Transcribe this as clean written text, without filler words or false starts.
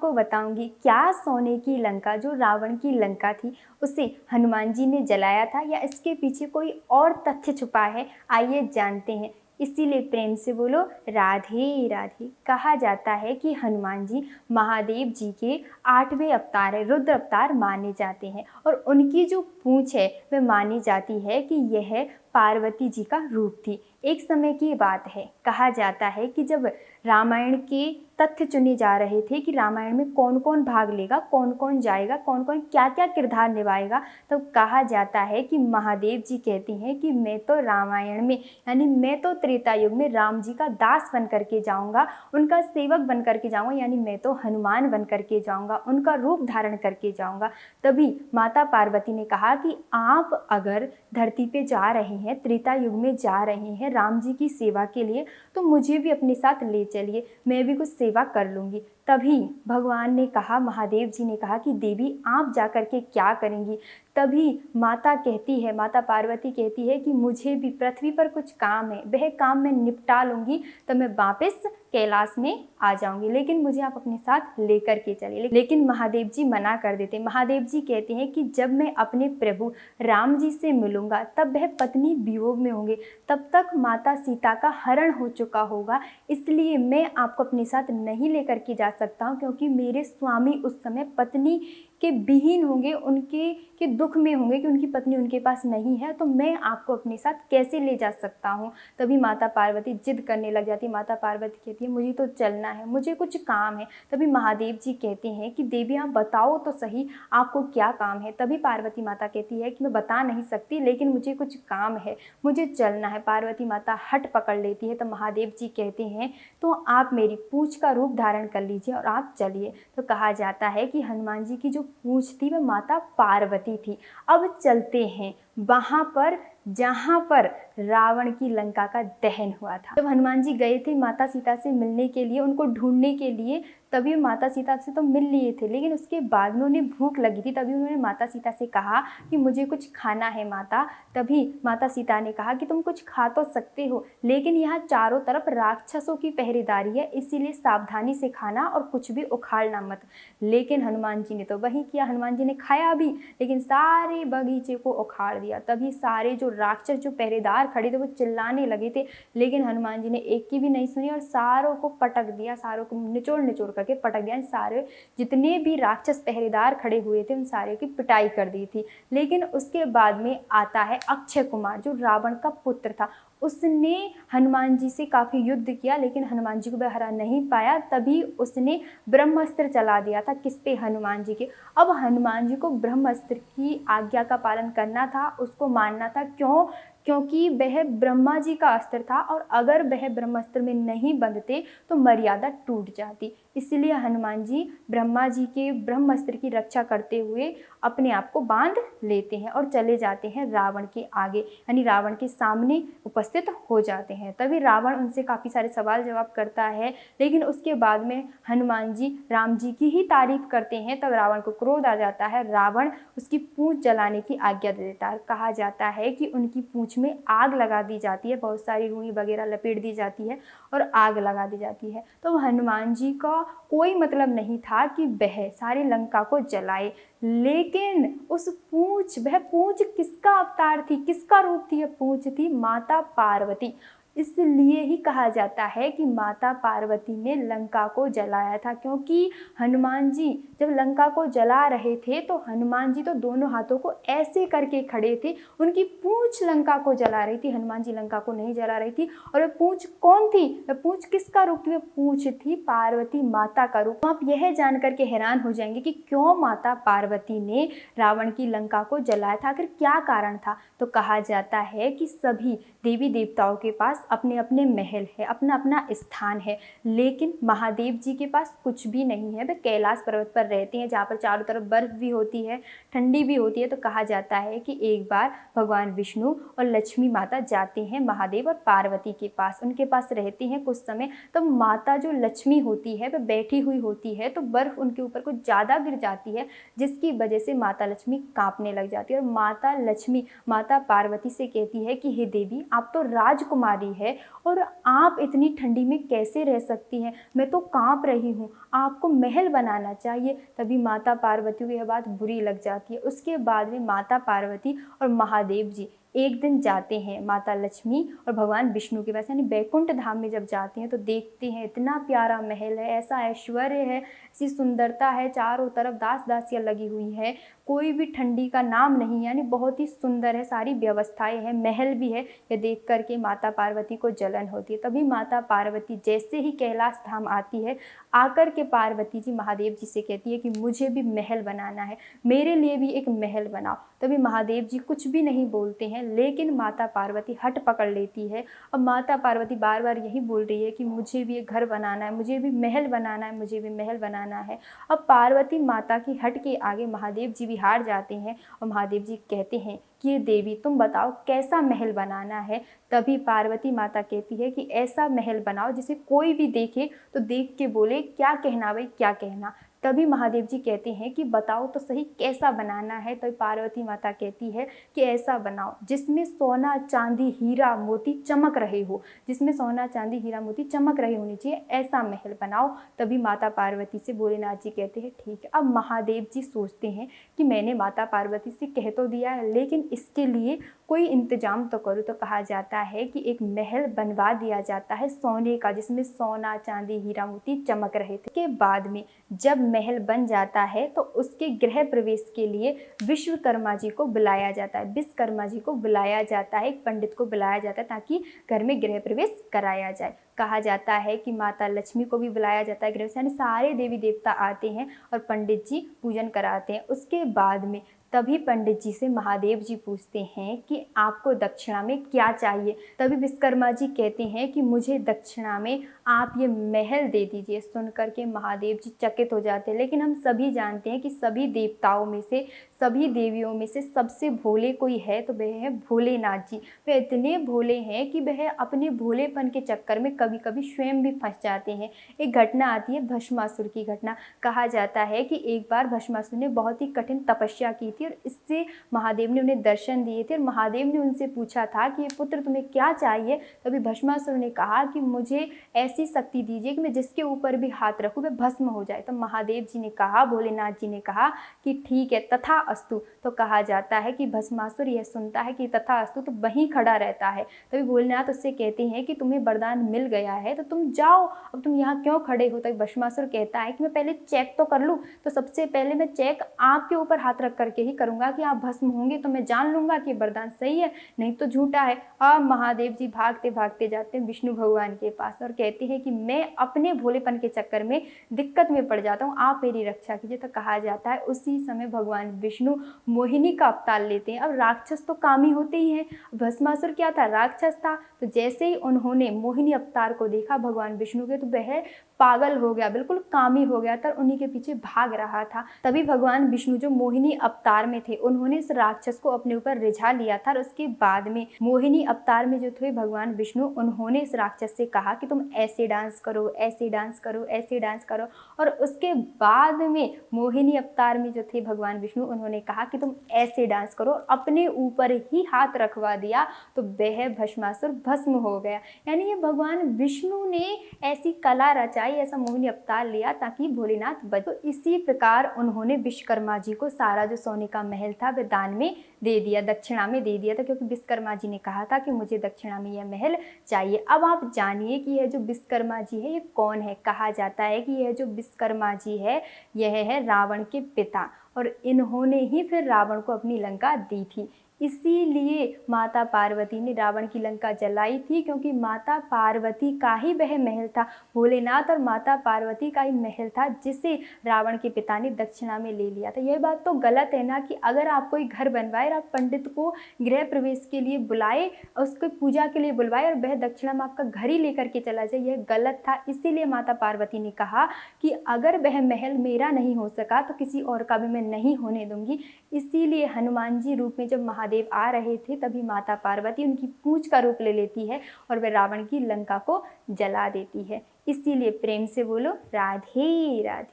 आपको बताऊंगी क्या सोने की लंका जो रावण की लंका थी उसे हनुमान जी ने जलाया था या इसके पीछे कोई और तथ्य छुपा है। आइए जानते हैं। इसीलिए प्रेम से बोलो राधे राधे। कहा जाता है कि हनुमान जी महादेव जी के 8वें अवतार है, रुद्र अवतार माने जाते हैं और उनकी जो पूंछ है वह मानी जाती है कि यह पार्वती जी का रूप थी। एक समय की बात है, कहा जाता है कि जब रामायण के तथ्य चुने जा रहे थे कि रामायण में कौन कौन भाग लेगा, कौन कौन जाएगा, कौन कौन क्या क्या किरदार निभाएगा, तो कहा जाता है कि महादेव जी कहती हैं कि मैं तो रामायण में यानी मैं तो त्रेता युग में राम जी का दास बन करके जाऊंगा, उनका सेवक बन करके जाऊंगा, यानी मैं तो हनुमान बन करके जाऊंगा, उनका रूप धारण करके जाऊंगा। तभी माता पार्वती ने कहा कि आप अगर धरती पे जा रहे हैं, त्रेता युग में जा रहे हैं राम जी की सेवा के लिए, तो मुझे भी अपने साथ ले चलिए, मैं भी कुछ सेवा कर लूँगी। तभी भगवान ने कहा, महादेव जी ने कहा कि देवी आप जा कर के क्या करेंगी। तभी माता कहती है, माता पार्वती कहती है कि मुझे भी पृथ्वी पर कुछ काम है, वह काम मैं निपटा लूँगी तो मैं वापस कैलाश में आ जाऊंगी, लेकिन मुझे आप अपने साथ लेकर के चलिए। लेकिन महादेव जी मना कर देते। महादेव जी कहते हैं कि जब मैं अपने प्रभु राम जी से मिलूंगा तब वह पत्नी वियोग में होंगे, तब तक माता सीता का हरण हो चुका होगा, इसलिए मैं आपको अपने साथ नहीं लेकर के जा सकता हूँ, क्योंकि मेरे स्वामी उस समय पत्नी के विहीन होंगे, उनके दुख में होंगे कि उनकी पत्नी उनके पास नहीं है, तो मैं आपको अपने साथ कैसे ले जा सकता हूँ। तभी माता पार्वती जिद करने लग जाती है। माता पार्वती कहती है मुझे तो चलना है, मुझे कुछ काम है। तभी महादेव जी कहते हैं कि देवी आप बताओ तो सही आपको क्या काम है। तभी पार्वती माता कहती है कि मैं बता नहीं सकती, लेकिन मुझे कुछ काम है, मुझे चलना है। पार्वती माता हट पकड़ लेती है। तो महादेव जी कहते हैं तो आप मेरी पूंछ का रूप धारण कर लीजिए और आप चलिए। तो कहा जाता है कि हनुमान जी की जो पूंछ थी वह माता पार्वती थी। अब चलते हैं वहां पर जहां पर रावण की लंका का दहन हुआ था। जब हनुमान जी गए थे माता सीता से मिलने के लिए, उनको ढूंढने के लिए, तभी माता सीता से तो मिल लिए थे, लेकिन उसके बाद में उन्हें भूख लगी थी। तभी उन्होंने माता सीता से कहा कि मुझे कुछ खाना है माता। तभी माता सीता ने कहा कि तुम कुछ खा तो सकते हो, लेकिन यहाँ चारों तरफ राक्षसों की पहरेदारी है, इसीलिए सावधानी से खाना और कुछ भी उखाड़ना मत। लेकिन हनुमान जी ने तो वही किया। हनुमान जी ने खाया भी, लेकिन सारे बगीचे को उखाड़ दिया। तभी सारे जो राक्षस जो पहरेदार खड़े थे वो चिल्लाने लगे थे, लेकिन हनुमान जी ने एक की भी नहीं सुनी और सारों को पटक दिया, सारों को निचोड़ निचोड़ करके पटक दिया। सारे जितने भी राक्षस पहरेदार खड़े हुए थे उन सारे की पिटाई कर दी थी। लेकिन उसके बाद में आता है अक्षय कुमार जो रावण का पुत्र था। उसने हनुमान जी से काफ़ी युद्ध किया, लेकिन हनुमान जी को वह हरा नहीं पाया। तभी उसने ब्रह्मास्त्र चला दिया था। किस पे? हनुमान जी के। अब हनुमान जी को ब्रह्मास्त्र की आज्ञा का पालन करना था, उसको मानना था। क्यों? क्योंकि वह ब्रह्मा जी का अस्त्र था और अगर वह ब्रह्मास्त्र में नहीं बंधते तो मर्यादा टूट जाती। इसलिए हनुमान जी ब्रह्मा जी के ब्रह्मास्त्र की रक्षा करते हुए अपने आप को बांध लेते हैं और चले जाते हैं रावण के आगे, यानी रावण के सामने उपस्थित हो जाते हैं। तभी रावण उनसे काफ़ी सारे सवाल जवाब करता है, लेकिन उसके बाद में हनुमान जी राम जी की ही तारीफ करते हैं। तब रावण को क्रोध आ जाता है। रावण उसकी पूंछ जलाने की आज्ञा दे देता है। कहा जाता है कि उनकी पूंछ में आग लगा दी जाती है, बहुत सारी रुई वगैरह लपेट दी जाती है और आग लगा दी जाती है। तो हनुमान जी का कोई मतलब नहीं था कि वह सारी लंका को जलाए, लेकिन वह पूंछ किसका अवतार थी, किसका रूप थी? यह पूंछ थी माता पार्वती। इसलिए ही कहा जाता है कि माता पार्वती ने लंका को जलाया था, क्योंकि हनुमान जी जब लंका को जला रहे थे तो हनुमान जी तो दोनों हाथों को ऐसे करके खड़े थे, उनकी पूंछ लंका को जला रही थी, हनुमान जी लंका को नहीं जला रही थी। और वह पूंछ कौन थी? वह पूंछ किसका रूप थी? वह पूंछ थी पार्वती माता का रूप। तो आप यह जान करके हैरान हो जाएंगे कि क्यों माता पार्वती ने रावण की लंका को जलाया था, आखिर क्या कारण था। तो कहा जाता है कि सभी देवी देवताओं के पास अपने अपने महल है, अपना अपना स्थान है, लेकिन महादेव जी के पास कुछ भी नहीं है। वे कैलाश पर्वत पर रहते हैं, जहाँ पर चारों तरफ बर्फ भी होती है, ठंडी भी होती है। तो कहा जाता है कि एक बार भगवान विष्णु और लक्ष्मी माता जाते हैं महादेव और पार्वती के पास, उनके पास रहते हैं कुछ समय। तो माता जो लक्ष्मी होती है वह बैठी हुई होती है, तो बर्फ उनके ऊपर कुछ ज़्यादा गिर जाती है, जिसकी वजह से माता लक्ष्मी कांपने लग जाती है। और माता लक्ष्मी माता पार्वती से कहती है कि हे देवी, आप तो राजकुमारी है और आप इतनी ठंडी में कैसे रह सकती हैं, मैं तो कांप रही हूँ, आपको महल बनाना चाहिए। तभी माता पार्वती को यह बात बुरी लग जाती है। उसके बाद में माता पार्वती और महादेव जी एक दिन जाते हैं माता लक्ष्मी और भगवान विष्णु के पास, यानी बैकुंठ धाम में जब जाते हैं तो देखते हैं इतना प्यारा महल है, ऐसा ऐश्वर्य है, ऐसी सुंदरता है, चारों तरफ दास दासियाँ लगी हुई है, कोई भी ठंडी का नाम नहीं, यानी बहुत ही सुंदर है, सारी व्यवस्थाएं हैं, महल भी है। ये देख करके माता पार्वती को जलन होती है। तभी माता पार्वती जैसे ही कैलाश धाम आती है, आकर के पार्वती जी महादेव जी से कहती है कि मुझे भी महल बनाना है, मेरे लिए भी एक महल बनाओ। तभी महादेव जी कुछ भी नहीं बोलते हैं, लेकिन माता पार्वती हट पकड़ लेती है। अब माता पार्वती बार बार यही बोल रही है कि मुझे भी एक घर बनाना है, मुझे भी महल बनाना है, मुझे भी महल बनाना है। अब पार्वती माता की हट के आगे महादेव जी भी हार जाते हैं और महादेव जी कहते हैं कि देवी तुम बताओ कैसा महल बनाना है। तभी पार्वती माता कहती है कि ऐसा महल बनाओ जिसे कोई भी देखे तो देख के बोले क्या कहना भाई, क्या कहना। तभी महादेव जी कहते हैं कि बताओ तो सही कैसा बनाना है। तो पार्वती माता कहती है कि ऐसा बनाओ जिसमें सोना चांदी हीरा मोती चमक रहे हो, जिसमें सोना चांदी हीरा मोती चमक रहे होनी चाहिए, ऐसा महल बनाओ। तभी माता पार्वती से भोलेनाथ जी कहते हैं ठीक है। अब महादेव जी सोचते हैं कि मैंने माता पार्वती से कह तो दिया है, लेकिन इसके लिए कोई इंतजाम तो करो। तो कहा जाता है कि एक महल बनवा दिया जाता है सोने का, जिसमें सोना चांदी हीरा मोती चमक रहे थे। के बाद में जब महल बन जाता है तो उसके गृह प्रवेश के लिए विश्वकर्मा जी को बुलाया जाता है, विश्वकर्मा जी को बुलाया जाता है, एक पंडित को बुलाया जाता है ताकि घर में गृह प्रवेश कराया जाए। कहा जाता है कि माता लक्ष्मी को भी बुलाया जाता है गृह प्रवेश, यानी सारे देवी देवता आते हैं और पंडित जी पूजन कराते हैं। उसके बाद में तभी पंडित जी से महादेव जी पूछते हैं कि आपको दक्षिणा में क्या चाहिए। तभी विश्वकर्मा जी कहते हैं कि मुझे दक्षिणा में आप ये महल दे दीजिए। सुन करके महादेव जी चकित हो जाते हैं। लेकिन हम सभी जानते हैं कि सभी देवताओं में से, सभी देवियों में से सबसे भोले कोई है तो वह है भोलेनाथ जी। वे इतने भोले हैं कि वह अपने भोलेपन के चक्कर में कभी कभी स्वयं भी फंस जाते हैं। एक घटना आती है भस्मासुर की घटना। कहा जाता है कि एक बार भस्मासुर ने बहुत ही कठिन तपस्या की थी और इससे महादेव ने उन्हें दर्शन दिए थे और महादेव ने उनसे पूछा था कि ये पुत्र तुम्हें क्या चाहिए। तभी भस्मासुर ने कहा कि मुझे ऐसी शक्ति दीजिए कि मैं जिसके ऊपर भी हाथ रखूं वह भस्म हो जाए। तो महादेव जी ने कहा, भोलेनाथ जी ने कहा कि ठीक है तथा अस्तु। तो कहा जाता है कि भस्मासुर यह सुनता है कि तथा अस्तु तो वहीं खड़ा रहता है। तभी भोलेनाथ उससे कहते हैं कि तुम्हें वरदान मिल गया है तो तुम जाओ, अब तुम यहाँ क्यों खड़े हो। तो भस्मासुर कहता है कि मैं पहले चेक तो कर लूँ। तो सबसे पहले मैं चेक आपके ऊपर हाथ रख करके ही करूंगा कि आप भस्म होंगे तो मैं जान लूंगा कि वरदान सही है, नहीं तो झूठा है। अब महादेव जी भागते भागते जाते हैं विष्णु भगवान के पास और कहते हैं कि मैं अपने भोलेपन के चक्कर में दिक्कत में पड़ जाता हूँ, आप मेरी रक्षा कीजिए। तो कहा जाता है उसी समय भगवान विष्णु मोहिनी का अवतार लेते हैं। अब राक्षस तो कामी होते ही हैं, भस्मासुर क्या था, राक्षस था। तो जैसे ही उन्होंने मोहिनी अवतार को देखा भगवान विष्णु के, तो वह पागल हो गया, बिल्कुल कामी हो गया था, उन्हीं के पीछे भाग रहा था। तभी भगवान विष्णु जो मोहिनी अवतार में थे उन्होंने इस राक्षस को अपने ऊपर रिझा लिया था और उसके बाद में मोहिनी अवतार में जो थे भगवान विष्णु, उन्होंने इस राक्षस से कहा कि तुम ऐसे डांस करो, ऐसे डांस करो, ऐसे डांस करो। और उसके बाद में मोहिनी अवतार में जो थे भगवान विष्णु, उन्होंने कहा कि तुम ऐसे डांस करो, अपने ऊपर ही हाथ रखवा दिया तो वह भस्मासुर भस्म हो गया। यानी ये भगवान विष्णु ने ऐसी कला रचाई, ऐसा मोहिनी अवतार लिया ताकि भोलेनाथ बच। तो इसी प्रकार उन्होंने विश्वकर्मा जी को सारा जो सोने का महल था वह दान में दे दिया, दक्षिणा में दे दिया था, क्योंकि विश्वकर्मा जी ने कहा था कि मुझे दक्षिणा में यह महल चाहिए। अब आप जानिए कि यह जो विश्वकर्मा जी है ये कौन है। कहा जाता है कि यह जो विश्वकर्मा जी है यह है रावण के पिता और इन्होंने ही फिर रावण को अपनी लंका दी थी। इसीलिए माता पार्वती ने रावण की लंका जलाई थी, क्योंकि माता पार्वती का ही वह महल था, भोलेनाथ और माता पार्वती का ही महल था जिसे रावण के पिता ने दक्षिणा में ले लिया था। यह बात तो गलत है ना कि अगर आप कोई घर बनवाए और आप पंडित को गृह प्रवेश के लिए बुलाए, उसको पूजा के लिए बुलवाए और वह दक्षिणा में आपका घर ही लेकर के चला जाए, यह गलत था। इसीलिए माता पार्वती ने कहा कि अगर वह महल मेरा नहीं हो सका तो किसी और का भी मैं नहीं होने दूंगी। इसीलिए हनुमान जी रूप में जब महादेव आ रहे थे तभी माता पार्वती उनकी पूंछ का रूप ले लेती है और वह रावण की लंका को जला देती है। इसीलिए प्रेम से बोलो राधे राधे।